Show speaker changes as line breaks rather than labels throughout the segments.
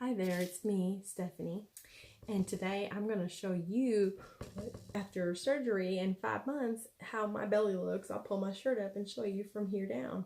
Hi there, it's me, Stephanie, and today I'm going to show you, after surgery in 5 months, how my belly looks. I'll pull my shirt up and show you from here down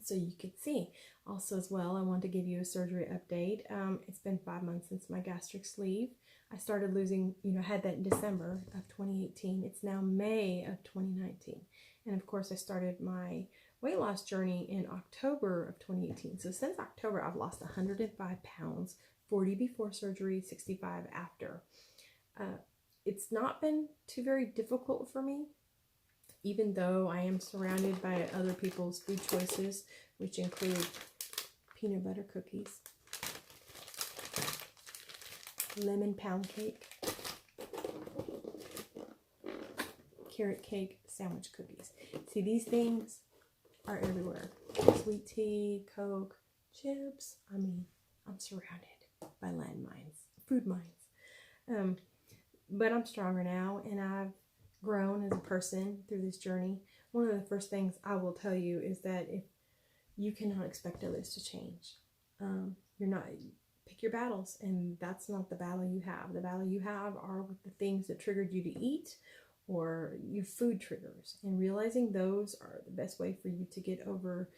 so you can see. Also as well, I want to give you a surgery update. It's been 5 months since my gastric sleeve. I started losing, had that in December of 2018. It's now May of 2019. And of course, I started my weight loss journey in October of 2018. So since October, I've lost 105 pounds, 40 before surgery, 65 after. It's not been too very difficult for me, even though I am surrounded by other people's food choices, which include peanut butter cookies, lemon pound cake, carrot cake, sandwich cookies. See, these things are everywhere. Sweet tea, Coke, chips. I mean, I'm surrounded by landmines, food mines. But I'm stronger now, and I've grown as a person through this journey. One of the first things I will tell you is that if you cannot expect others to change, pick your battles, and that's not the battle you have. The battle you have are with the things that triggered you to eat, or your food triggers, and realizing those are the best way for you to get over,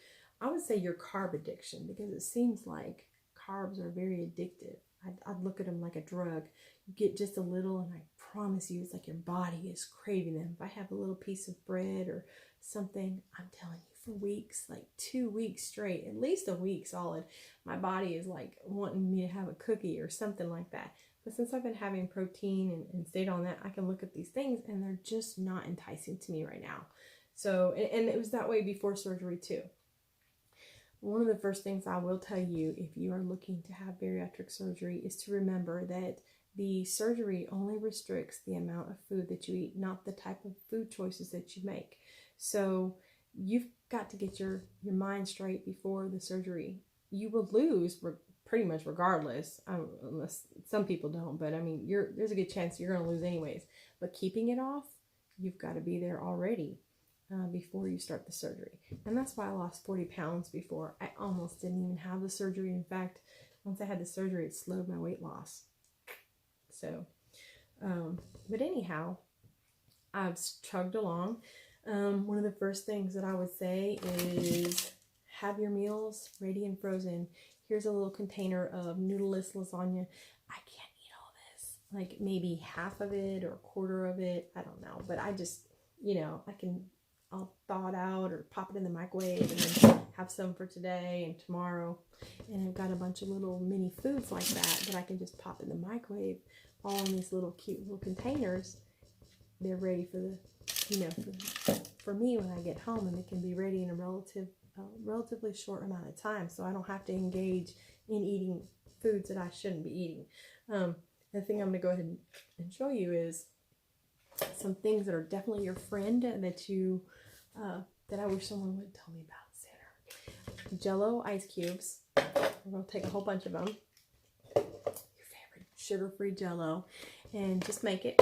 I would say, your carb addiction, because it seems like carbs are very addictive. I'd look at them like a drug. You get just a little, and I promise you, it's like your body is craving them. If I have a little piece of bread or something, I'm telling you, for weeks, like 2 weeks straight, at least a week solid, my body is like wanting me to have a cookie or something like that. But since I've been having protein and stayed on that, I can look at these things and they're just not enticing to me right now. So, and it was that way before surgery too. One of the first things I will tell you if you are looking to have bariatric surgery is to remember that the surgery only restricts the amount of food that you eat, not the type of food choices that you make. So you've got to get your mind straight before the surgery. You will lose pretty much regardless, unless some people don't, but I mean, there's a good chance you're going to lose anyways. But keeping it off, you've got to be there already before you start the surgery. And that's why I lost 40 pounds before. I almost didn't even have the surgery. In fact, once I had the surgery, it slowed my weight loss. So, but anyhow, I've chugged along. One of the first things that I would say is have your meals ready and frozen. Here's a little container of noodleless lasagna. I can't eat all this. Like maybe half of it or a quarter of it. I don't know. But I just, I'll thaw it out or pop it in the microwave and then have some for today and tomorrow. And I've got a bunch of little mini foods like that I can just pop in the microwave, all in these little cute little containers. They're ready for for me when I get home, and they can be ready in a relatively short amount of time, so I don't have to engage in eating foods that I shouldn't be eating. The thing I'm going to go ahead and show you is some things that are definitely your friend that I wish someone would tell me about sooner. Jell-O ice cubes. We're going to take a whole bunch of them. Your favorite sugar-free Jell-O, and just make it.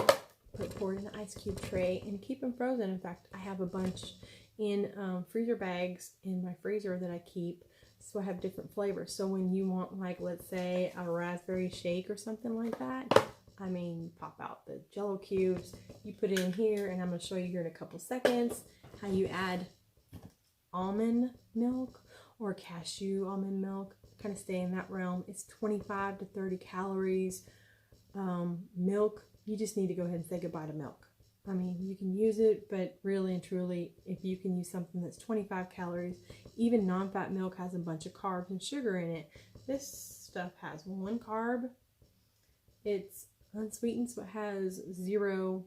Pour it in an ice cube tray and keep them frozen. In fact, I have a bunch in freezer bags in my freezer that I keep, so I have different flavors. So when you want, like, let's say a raspberry shake or something like that, I mean, you pop out the Jell-O cubes, you put it in here, and I'm going to show you here in a couple seconds how you add almond milk or cashew almond milk. Kind of stay in that realm. It's 25 to 30 calories. Milk, you just need to go ahead and say goodbye to milk. I mean, you can use it, but really and truly, if you can use something that's 25 calories, even non-fat milk has a bunch of carbs and sugar in it. This stuff has 1 carb. It's unsweetened, so it has zero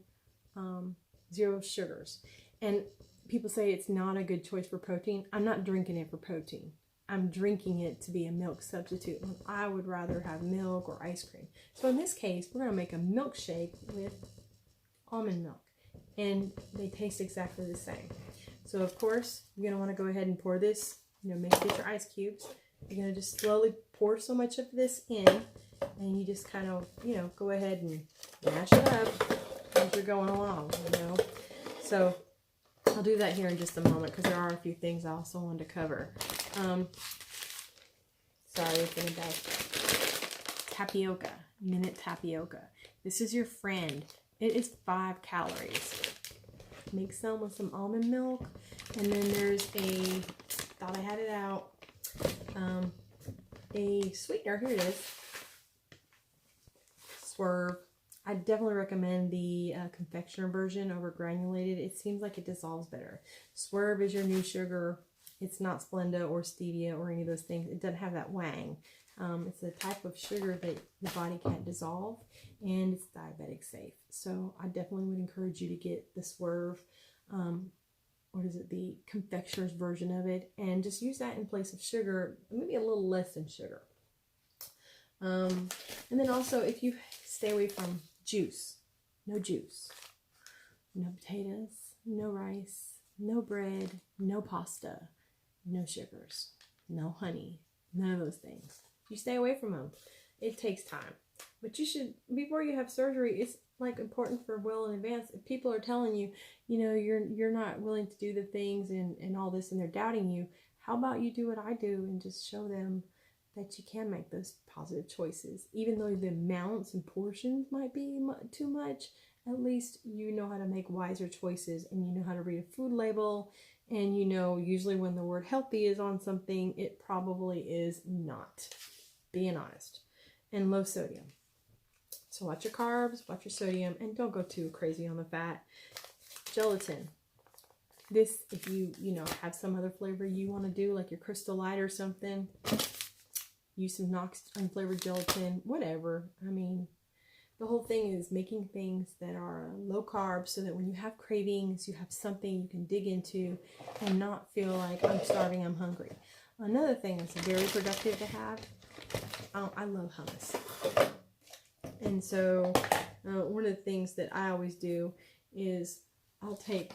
sugars. And people say it's not a good choice for protein. I'm not drinking it for protein. I'm drinking it to be a milk substitute. I would rather have milk or ice cream. So in this case, we're going to make a milkshake with almond milk. And they taste exactly the same. So of course, you're going to want to go ahead and pour this, get your ice cubes. You're going to just slowly pour so much of this in. And you just kind of, go ahead and mash it up as you're going along, So I'll do that here in just a moment because there are a few things I also wanted to cover. Sorry, it's in a bag. tapioca, minute tapioca. This is your friend. It is 5 calories. Make some with some almond milk. And then there's thought I had it out, a sweetener. Here it is. Swerve. I definitely recommend the confectioner version over granulated. It seems like it dissolves better. Swerve is your new sugar. It's not Splenda or stevia or any of those things. It doesn't have that wang. It's a type of sugar that the body can't dissolve, and it's diabetic safe. So I definitely would encourage you to get the Swerve, the confectioner's version of it, and just use that in place of sugar, maybe a little less than sugar. And then also, if you stay away from juice, no potatoes, no rice, no bread, no pasta, no sugars, no honey, none of those things. You stay away from them. It takes time. But you should, before you have surgery, it's like important for well in advance. If people are telling you, you know, you're not willing to do the things and all this, and they're doubting you, how about you do what I do and just show them that you can make those positive choices. Even though the amounts and portions might be too much, at least you know how to make wiser choices, and you know how to read a food label, and you know usually when the word healthy is on something, it probably is not. Being honest. And low sodium. So watch your carbs, watch your sodium, and don't go too crazy on the fat. Gelatin. This, if you have some other flavor you want to do, like your Crystal Light or something, use some Knox unflavored gelatin, whatever. I mean, the whole thing is making things that are low carb so that when you have cravings, you have something you can dig into and not feel like I'm starving, I'm hungry. Another thing that's very productive to have, I love hummus. And so one of the things that I always do is I'll take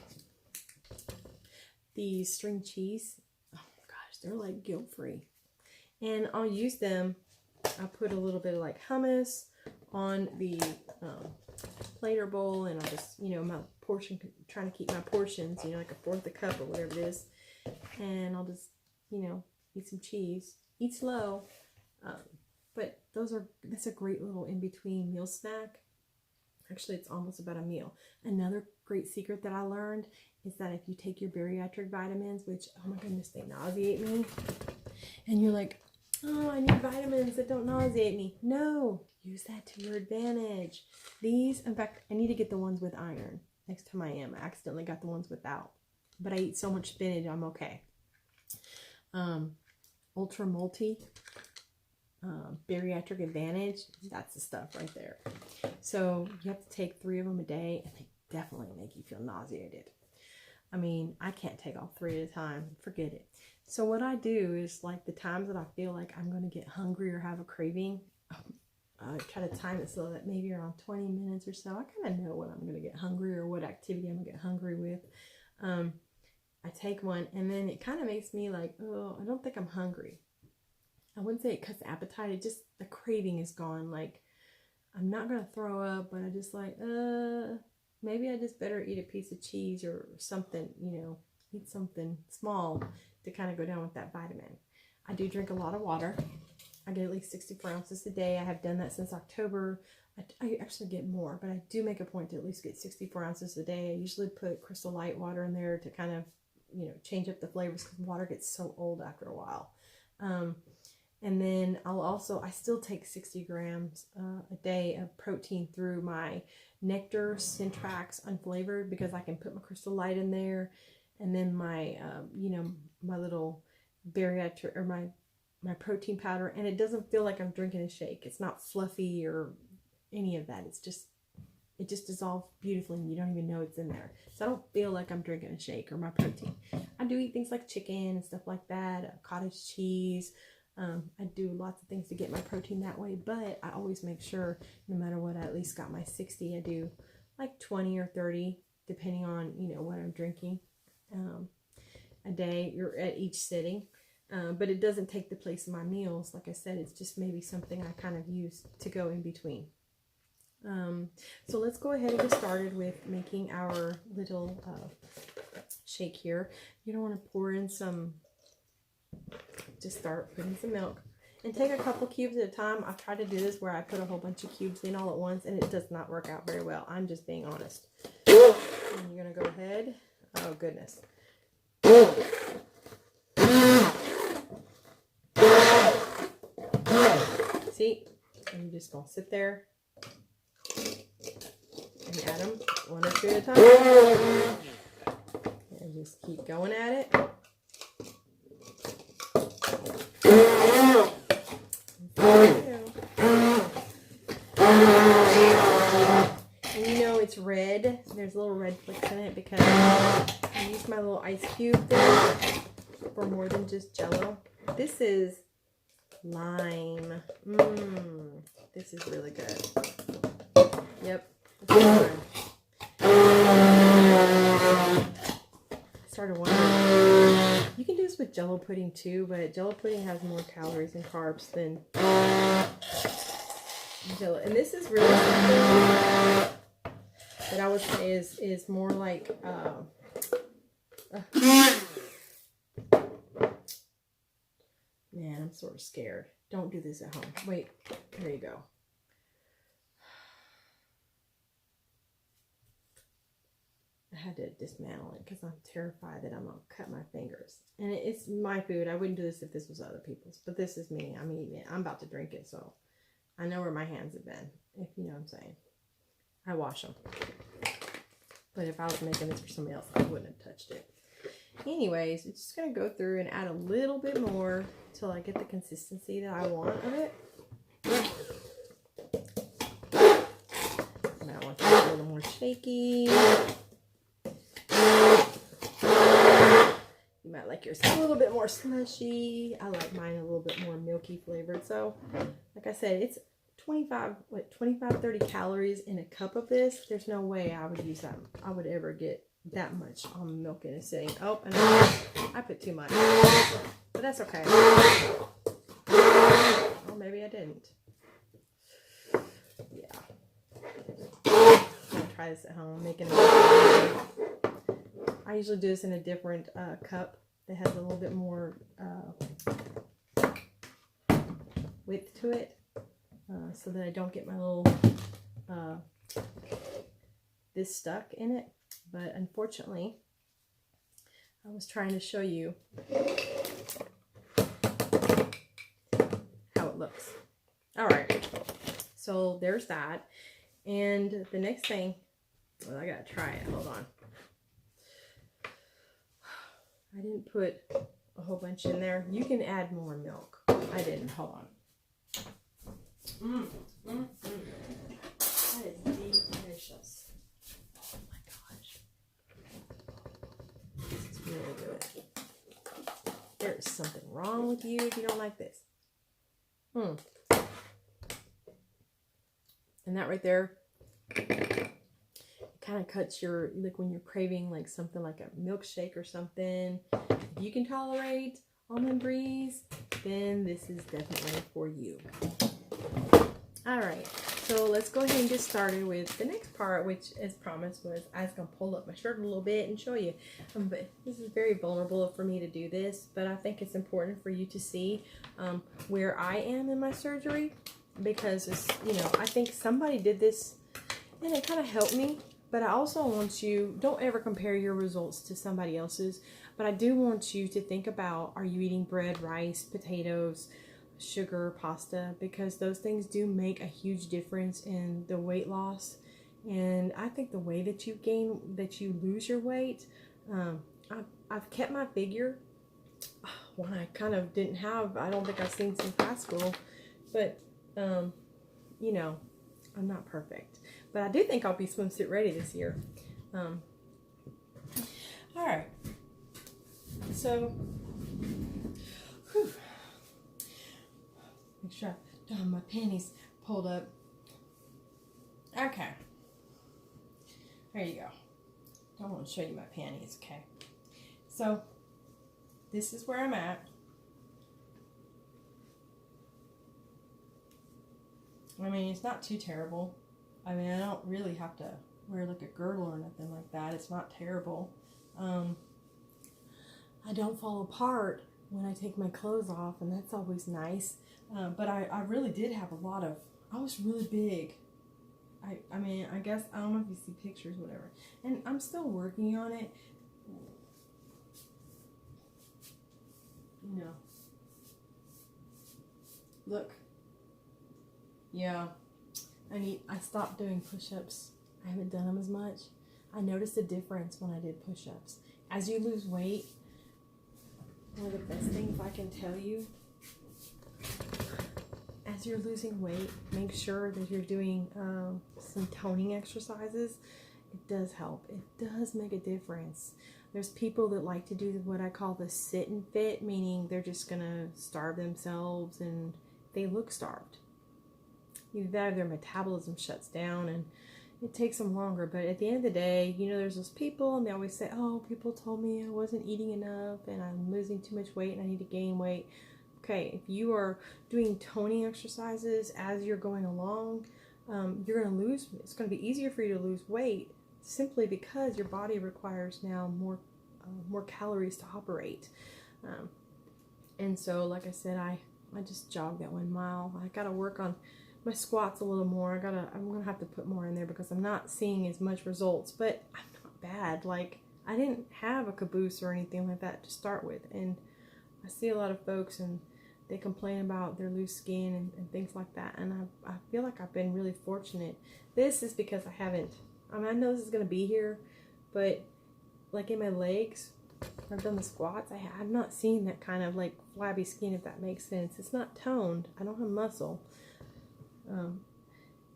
these string cheese. Oh gosh, they're like guilt-free. And I'll use them. I'll put a little bit of like hummus on the plate or bowl, and I'll just, my portion, trying to keep my portions, like a fourth a cup or whatever it is. And I'll just, eat some cheese. Eat slow. But that's a great little in-between meal snack. Actually, it's almost about a meal. Another great secret that I learned is that if you take your bariatric vitamins, which, oh my goodness, they nauseate me. And you're like, oh, I need vitamins that don't nauseate me. No, use that to your advantage. These, in fact, I need to get the ones with iron. Next time I accidentally got the ones without. But I eat so much spinach, I'm okay. Ultra Multi. Bariatric Advantage, that's the stuff right there. So you have to take 3 of them a day, and they definitely make you feel nauseated. I mean, I can't take all 3 at a time. Forget it. So what I do is, like, the times that I feel like I'm going to get hungry or have a craving, I try to time it so that maybe around 20 minutes or so, I kind of know when I'm going to get hungry or what activity I'm going to get hungry with. I take one, and then it kind of makes me like, oh, I don't think I'm hungry. I wouldn't say it cuts the appetite. It just, the craving is gone. Like, I'm not going to throw up, but I just like, maybe I just better eat a piece of cheese or something, eat something small to kind of go down with that vitamin. I do drink a lot of water. I get at least 64 ounces a day. I have done that since October. I actually get more, but I do make a point to at least get 64 ounces a day. I usually put Crystal Light water in there to kind of, change up the flavors, because water gets so old after a while. And then I still take 60 grams a day of protein through my Nectar Syntrax unflavored, because I can put my Crystal Light in there, and then my, my little bariatric, or my protein powder, and it doesn't feel like I'm drinking a shake. It's not fluffy or any of that. It just dissolves beautifully, and you don't even know it's in there. So I don't feel like I'm drinking a shake or my protein. I do eat things like chicken and stuff like that, cottage cheese. I do lots of things to get my protein that way, but I always make sure, no matter what, I at least got my 60. I do like 20 or 30, depending on, what I'm drinking a day or at each sitting. But it doesn't take the place of my meals. Like I said, it's just maybe something I kind of use to go in between. So let's go ahead and get started with making our little shake here. You don't want to pour in some, just start putting some milk. And take a couple cubes at a time. I've tried to do this where I put a whole bunch of cubes in all at once, and it does not work out very well. I'm just being honest. And you're going to go ahead. Oh, goodness. See? And you're just going to sit there and add them one or two at a time. And just keep going at it. And you know it's red. There's little red flecks in it because I used my little ice cube there for more than just Jello. This is lime. This is really good. Yep. I started wondering. You can do this with Jello pudding too, but Jello pudding has more calories and carbs than Jello. And this is really something that I would say is more like man, I'm sort of scared. Don't do this at home. Wait, there you go. I had to dismantle it because I'm terrified that I'm going to cut my fingers. And it's my food. I wouldn't do this if this was other people's. But this is me. I'm eating it. I'm about to drink it. So I know where my hands have been. If you know what I'm saying. I wash them. But if I was making this for somebody else, I wouldn't have touched it. Anyways, it's just going to go through and add a little bit more till I get the consistency that I want of it. Now I want it a little more shaky. You might like yours a little bit more slushy. I like mine a little bit more milky flavored. So, like I said, it's 25, 30 calories in a cup of this. There's no way I would use that. I would ever get that much almond milk in a sitting. Oh, and I put too much. But that's okay. Well, maybe I didn't. Yeah. I'm going to try this at home. I'm making it. I usually do this in a different cup that has a little bit more width to it, so that I don't get my little this stuck in it. But unfortunately, I was trying to show you how it looks. All right, so there's that. And the next thing, well, I gotta try it. Hold on. I didn't put a whole bunch in there. You can add more milk. I didn't. Hold on. That is delicious. Oh my gosh. This is really good. There is something wrong with you if you don't like this. And that right there, kind of cuts your, like when you're craving like something like a milkshake or something. If you can tolerate almond breeze, then this is definitely for you. All right, so let's go ahead and get started with the next part, which as promised was I was gonna pull up my shirt a little bit and show you. But this is very vulnerable for me to do this, but I think it's important for you to see where I am in my surgery, because it's, you know, I think somebody did this and it kind of helped me. But I also want you, don't ever compare your results to somebody else's, but I do want you to think about, are you eating bread, rice, potatoes, sugar, pasta? Because those things do make a huge difference in the weight loss. And I think the way that you gain, that you lose your weight, I've kept my figure. One I kind of didn't have, I don't think I've seen since high school, but, you know, I'm not perfect. But I do think I'll be swimsuit ready this year. All right. So, make sure I don't have my panties pulled up. Okay. There you go. Don't want to show you my panties, okay? So, this is where I'm at. I mean, it's not too terrible. I mean, I don't really have to wear like a girdle or nothing like that. It's not terrible. I don't fall apart when I take my clothes off, and that's always nice. But I really did have a lot of, I was really big. I mean, I guess, I don't know if you see pictures, whatever. And I'm still working on it. You know. Look. Yeah. I stopped doing push-ups. I haven't done them as much. I noticed a difference when I did push-ups. As you lose weight, one of the best things I can tell you, as you're losing weight, make sure that you're doing some toning exercises. It does help. It does make a difference. There's people that like to do what I call the sit and fit, meaning they're just going to starve themselves and they look starved. Either that or their metabolism shuts down and it takes them longer. But at the end of the day, you know, there's those people and they always say, oh, people told me I wasn't eating enough and I'm losing too much weight and I need to gain weight. Okay, if you are doing toning exercises as you're going along, you're going to lose, it's going to be easier for you to lose weight simply because your body requires now more calories to operate. And so, like I said, I just jogged that 1 mile. I got to work on my squats a little more. I'm going to have to put more in there because I'm not seeing as much results, but I'm not bad. Like, I didn't have a caboose or anything like that to start with. And I see a lot of folks and they complain about their loose skin and things like that. And I feel like I've been really fortunate. This is because I haven't, I mean, I know this is going to be here, but like in my legs, I've done the squats. I'm not seeing that kind of like flabby skin, if that makes sense. It's not toned. I don't have muscle.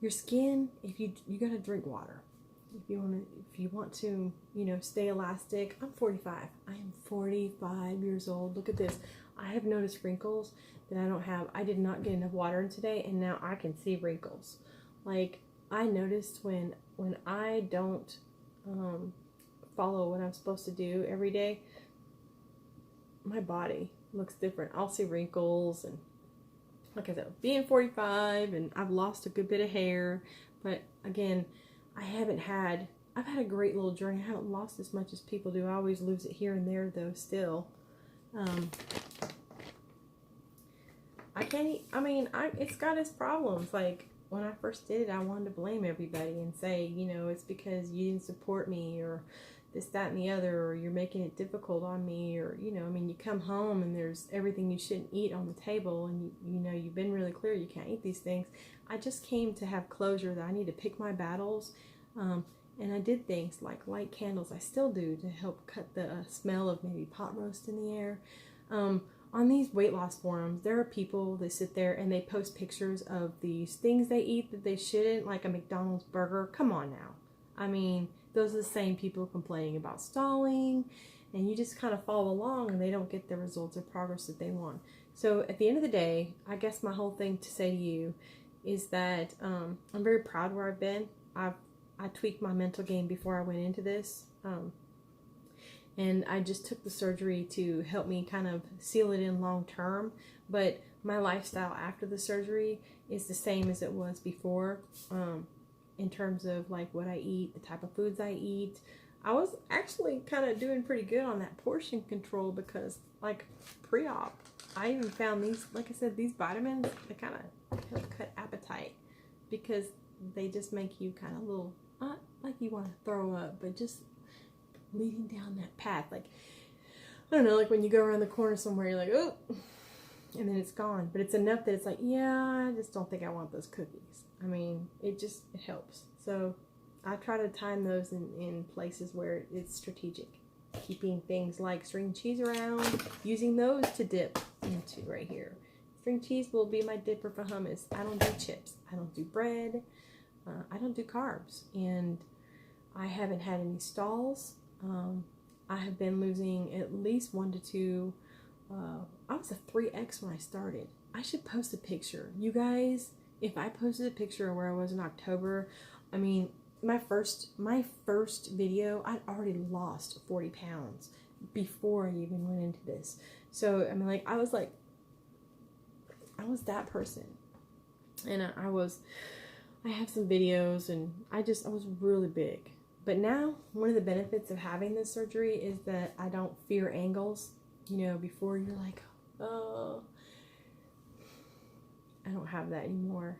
Your skin, if you got to drink water. If you want to, you know, stay elastic. I'm 45. I am 45 years old. Look at this. I have noticed wrinkles that I don't have. I did not get enough water in today, and now I can see wrinkles. Like, I noticed when I don't follow what I'm supposed to do every day, my body looks different. I'll see wrinkles, and like I said, being 45 and I've lost a good bit of hair, but again, I've had a great little journey. I haven't lost as much as people do. I always lose it here and there though still. It's got its problems. Like when I first did it, I wanted to blame everybody and say, you know, it's because you didn't support me or this, that, and the other, or you're making it difficult on me, or, you know, I mean, you come home and there's everything you shouldn't eat on the table and you know, you've been really clear you can't eat these things. I just came to have closure that I need to pick my battles. And I did things like light candles. I still do to help cut the smell of maybe pot roast in the air. On these weight loss forums, there are people that sit there and they post pictures of these things they eat that they shouldn't, like a McDonald's burger. Come on now. I mean, those are the same people complaining about stalling, and you just kind of follow along and they don't get the results or progress that they want. So at the end of the day, I guess my whole thing to say to you is that I'm very proud where I've been. I tweaked my mental game before I went into this. And I just took the surgery to help me kind of seal it in long term. But my lifestyle after the surgery is the same as it was before, in terms of like what I eat, the type of foods I eat. I was actually kind of doing pretty good on that portion control because like pre-op, I even found these, like I said, these vitamins, they kind of help cut appetite because they just make you kind of a little, not like you want to throw up, but just leading down that path. Like, I don't know, like when you go around the corner somewhere, you're like, oh, and then it's gone. But it's enough that it's like, yeah, I just don't think I want those cookies. I mean, it helps. So I try to time those in places where it's strategic. Keeping things like string cheese around, using those to dip into right here. String cheese will be my dipper for hummus. I don't do chips. I don't do bread. I don't do carbs. And I haven't had any stalls. I have been losing at least 1 to 2. I was a 3X when I started. I should post a picture. You guys, if I posted a picture of where I was in October, I mean, my first video, I'd already lost 40 pounds before I even went into this. So, I mean, like, I was that person. And I have some videos and I was really big. But now, one of the benefits of having this surgery is that I don't fear angles. You know, before you're like, oh. I don't have that anymore.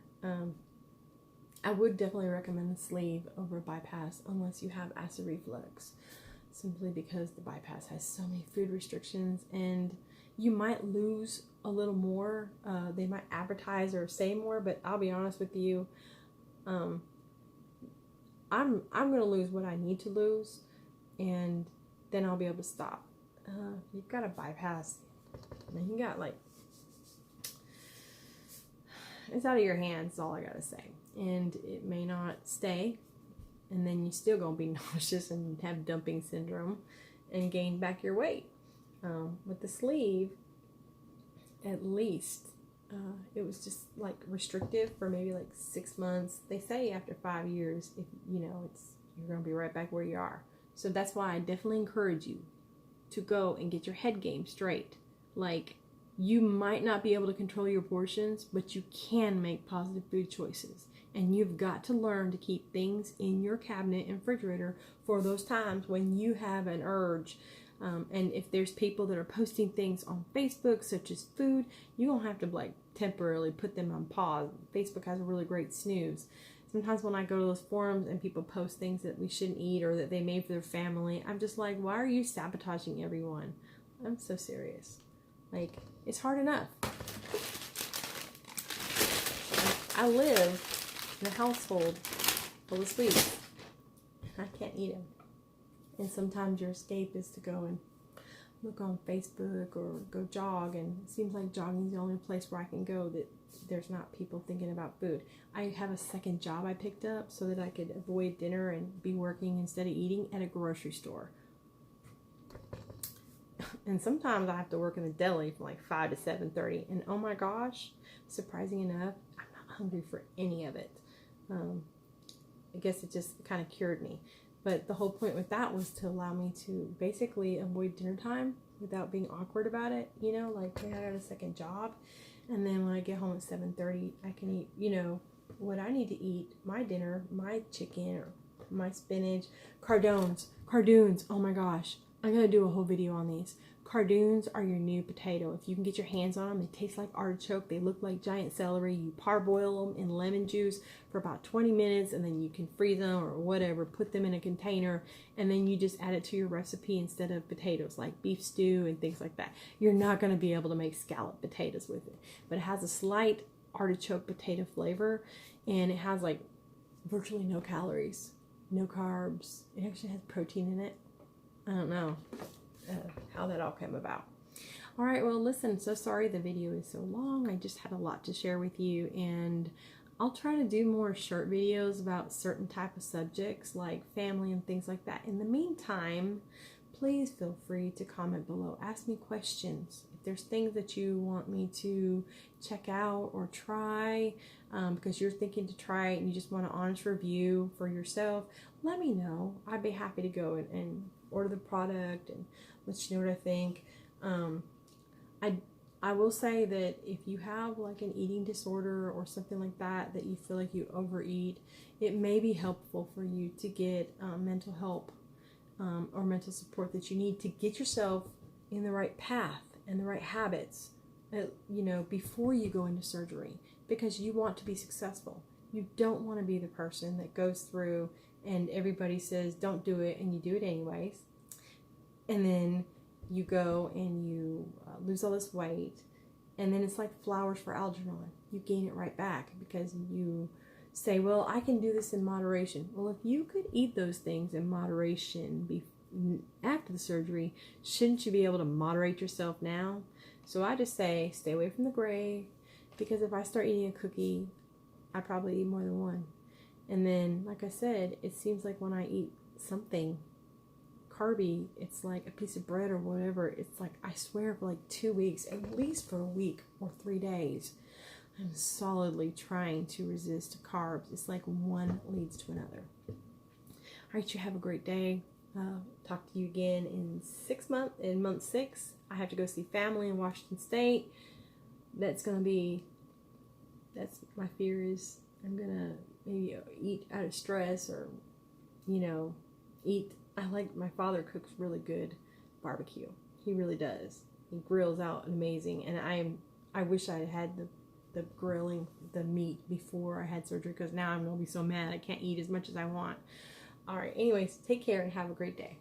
I would definitely recommend the sleeve over bypass unless you have acid reflux, simply because the bypass has so many food restrictions, and you might lose a little more. They might advertise or say more, but I'll be honest with you, I'm gonna lose what I need to lose, and then I'll be able to stop. You've got a bypass, and you got like, it's out of your hands, is all I gotta say. And it may not stay, and then you still gonna be nauseous and have dumping syndrome and gain back your weight. With the sleeve, at least it was just like restrictive for maybe like 6 months. They say after 5 years, if you know, you're gonna be right back where you are. So that's why I definitely encourage you to go and get your head game straight. Like, you might not be able to control your portions, but you can make positive food choices. And you've got to learn to keep things in your cabinet and refrigerator for those times when you have an urge. And if there's people that are posting things on Facebook, such as food, you don't have to like temporarily put them on pause. Facebook has a really great snooze. Sometimes when I go to those forums and people post things that we shouldn't eat or that they made for their family, I'm just like, why are you sabotaging everyone? I'm so serious. Like, it's hard enough. I live in a household full of sweets. I can't eat them. And sometimes your escape is to go and look on Facebook or go jog, and it seems like jogging is the only place where I can go that there's not people thinking about food. I have a second job I picked up so that I could avoid dinner and be working instead of eating at a grocery store. And sometimes I have to work in the deli from like 5 to 7:30, and oh my gosh, surprising enough, I'm not hungry for any of it. I guess it just kind of cured me. But the whole point with that was to allow me to basically avoid dinner time without being awkward about it. You know, like, hey, I got a second job, and then when I get home at 7:30, I can eat, you know, what I need to eat, my dinner, my chicken or my spinach. Cardoons, oh my gosh, I'm gonna do a whole video on these. Cardoons are your new potato. If you can get your hands on them, they taste like artichoke. They look like giant celery. You parboil them in lemon juice for about 20 minutes, and then you can freeze them or whatever, put them in a container, and then you just add it to your recipe instead of potatoes, like beef stew and things like that. You're not going to be able to make scalloped potatoes with it, but it has a slight artichoke potato flavor, and it has like virtually no calories, no carbs. It actually has protein in it. I don't know how that all came about. All right, well, listen, so sorry the video is so long. I just had a lot to share with you, and I'll try to do more short videos about certain type of subjects like family and things like that. In the meantime, please feel free to comment below. Ask me questions. If there's things that you want me to check out or try, because you're thinking to try it and you just want an honest review for yourself, let me know. I'd be happy to go and order the product and let you know what I think. I will say that if you have like an eating disorder or something like that, that you feel like you overeat, it may be helpful for you to get mental help or mental support that you need to get yourself in the right path and the right habits, you know, before you go into surgery, because you want to be successful. You don't want to be the person that goes through and everybody says don't do it and you do it anyways, and then you go and you lose all this weight, and then it's like flowers for Algernon. You gain it right back because you say, well, I can do this in moderation. Well, if you could eat those things in moderation after the surgery, shouldn't you be able to moderate yourself now? So I just say stay away from the gray, because if I start eating a cookie, I probably eat more than one. And then, like I said, it seems like when I eat something carby, it's like a piece of bread or whatever, it's like, I swear, for like 2 weeks, at least for a week or 3 days, I'm solidly trying to resist carbs. It's like one leads to another. All right, you have a great day. Talk to you again in 6 months. In month 6, I have to go see family in Washington State. That's my fear is I'm gonna maybe eat out of stress, or, you know, my father cooks really good barbecue. He really does. He grills out amazing, and I wish I had the the grilling the meat before I had surgery, because now I'm going to be so mad I can't eat as much as I want. All right, anyways, take care and have a great day.